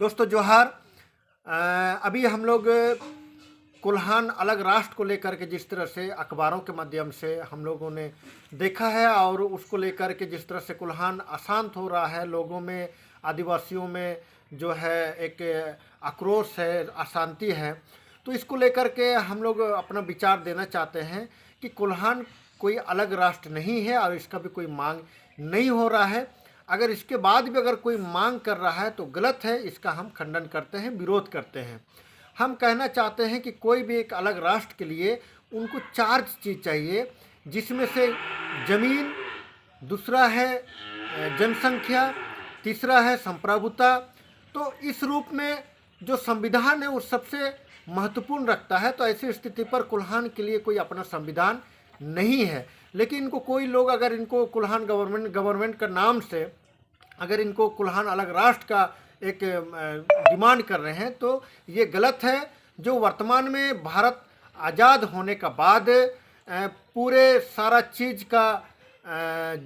दोस्तों जोहार। अभी हम लोग कुल्हान अलग राष्ट्र को लेकर के जिस तरह से अखबारों के माध्यम से हम लोगों ने देखा है और उसको लेकर के जिस तरह से कुल्हान अशांत हो रहा है, लोगों में, आदिवासियों में जो है एक आक्रोश है, अशांति है, तो इसको लेकर के हम लोग अपना विचार देना चाहते हैं कि कुल्हान कोई अलग राष्ट्र नहीं है और इसका भी कोई मांग नहीं हो रहा है। अगर इसके बाद भी अगर कोई मांग कर रहा है तो गलत है, इसका हम खंडन करते हैं, विरोध करते हैं। हम कहना चाहते हैं कि कोई भी एक अलग राष्ट्र के लिए उनको 4 चीज़ चाहिए, जिसमें से ज़मीन, दूसरा है जनसंख्या, तीसरा है संप्रभुता। तो इस रूप में जो संविधान है वो सबसे महत्वपूर्ण रखता है। तो ऐसी स्थिति पर कुल्हान के लिए कोई अपना संविधान नहीं है, लेकिन इनको कोई लोग अगर इनको कुल्हान गवर्नमेंट का नाम से अगर इनको कुल्हान अलग राष्ट्र का एक डिमांड कर रहे हैं तो ये गलत है। जो वर्तमान में भारत आज़ाद होने का बाद पूरे सारा चीज़ का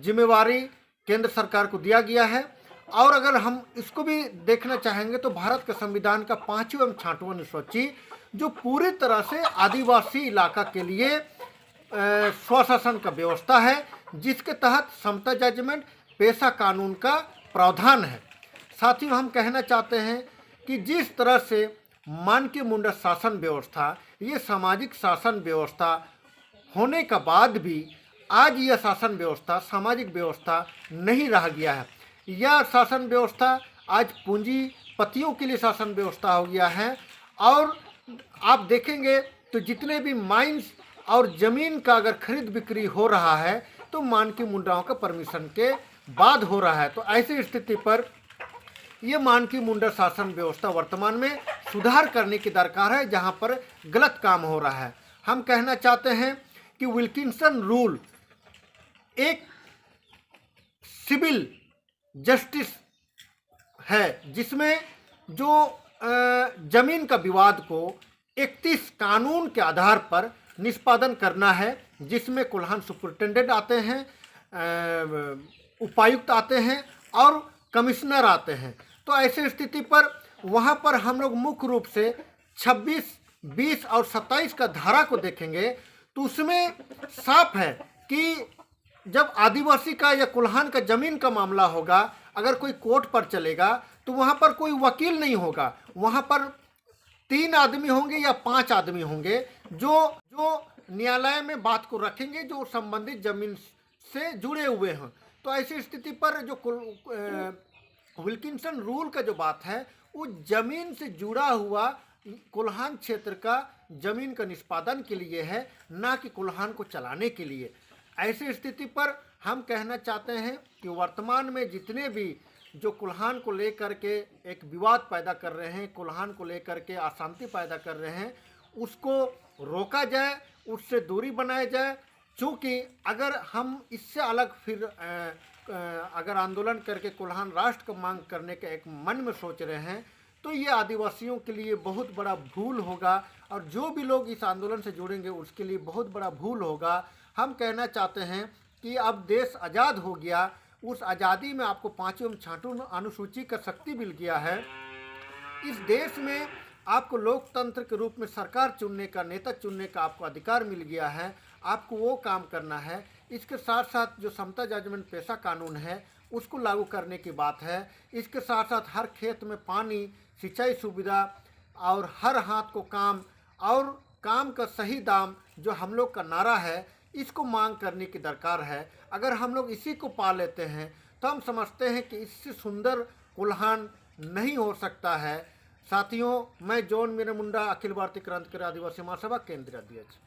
जिम्मेवारी केंद्र सरकार को दिया गया है। और अगर हम इसको भी देखना चाहेंगे तो भारत के संविधान का 5वां एवं 6वां अनुसूची जो पूरी तरह से आदिवासी इलाका के लिए स्वशासन का व्यवस्था है, जिसके तहत समता जजमेंट पेशा कानून का प्रावधान है। साथियों, हम कहना चाहते हैं कि जिस तरह से मानकीय मुंडा शासन व्यवस्था, ये सामाजिक शासन व्यवस्था होने का बाद भी आज यह शासन व्यवस्था सामाजिक व्यवस्था नहीं रह गया है। यह शासन व्यवस्था आज पूंजीपतियों के लिए शासन व्यवस्था हो गया है। और आप देखेंगे तो जितने भी माइंस और ज़मीन का अगर खरीद बिक्री हो रहा है तो मानकीय मुंडाओं का परमिशन के बाद हो रहा है। तो ऐसी स्थिति पर ये मानकीय मुंडा शासन व्यवस्था वर्तमान में सुधार करने की दरकार है, जहां पर गलत काम हो रहा है। हम कहना चाहते हैं कि विल्किंसन रूल एक सिविल जस्टिस है, जिसमें जो जमीन का विवाद को 31 कानून के आधार पर निष्पादन करना है, जिसमें कुल्हान सुपरिटेंडेंट आते हैं, उपायुक्त आते हैं और कमिश्नर आते हैं। तो ऐसी स्थिति पर वहाँ पर हम लोग मुख्य रूप से 26, 20 और 27 का धारा को देखेंगे तो उसमें साफ है कि जब आदिवासी का या कुल्हान का ज़मीन का मामला होगा, अगर कोई कोर्ट पर चलेगा तो वहाँ पर कोई वकील नहीं होगा, वहाँ पर 3 आदमी होंगे या 5 आदमी होंगे जो न्यायालय में बात को रखेंगे, जो संबंधित जमीन से जुड़े हुए हैं। तो ऐसी स्थिति पर जो विल्किंसन रूल का जो बात है वो जमीन से जुड़ा हुआ कुल्हान क्षेत्र का जमीन का निष्पादन के लिए है, ना कि कुल्हान को चलाने के लिए। ऐसी स्थिति पर हम कहना चाहते हैं कि वर्तमान में जितने भी जो कुल्हान को लेकर के एक विवाद पैदा कर रहे हैं, कुल्हान को लेकर के अशांति पैदा कर रहे हैं, उसको रोका जाए, उससे दूरी बनाया जाए। क्योंकि अगर हम इससे अलग फिर अगर आंदोलन करके कुल्हान राष्ट्र को मांग करने के एक मन में सोच रहे हैं तो ये आदिवासियों के लिए बहुत बड़ा भूल होगा, और जो भी लोग इस आंदोलन से जुड़ेंगे उसके लिए बहुत बड़ा भूल होगा। हम कहना चाहते हैं कि अब देश आज़ाद हो गया, उस आज़ादी में आपको 5वीं 6वीं अनुसूची का शक्ति मिल गया है। इस देश में आपको लोकतंत्र के रूप में सरकार चुनने का, नेता चुनने का आपको अधिकार मिल गया है, आपको वो काम करना है। इसके साथ साथ जो समता जजमेंट पेशा कानून है उसको लागू करने की बात है। इसके साथ साथ हर खेत में पानी, सिंचाई सुविधा और हर हाथ को काम और काम का सही दाम जो हम लोग का नारा है, इसको मांग करने की दरकार है। अगर हम लोग इसी को पा लेते हैं तो हम समझते हैं कि इससे सुंदर कुल्हान नहीं हो सकता है। साथियों, मैं जॉन मीरा मुंडा, अखिल भारतीय क्रांतिकारी आदिवासी महासभा केंद्रीय अध्यक्ष।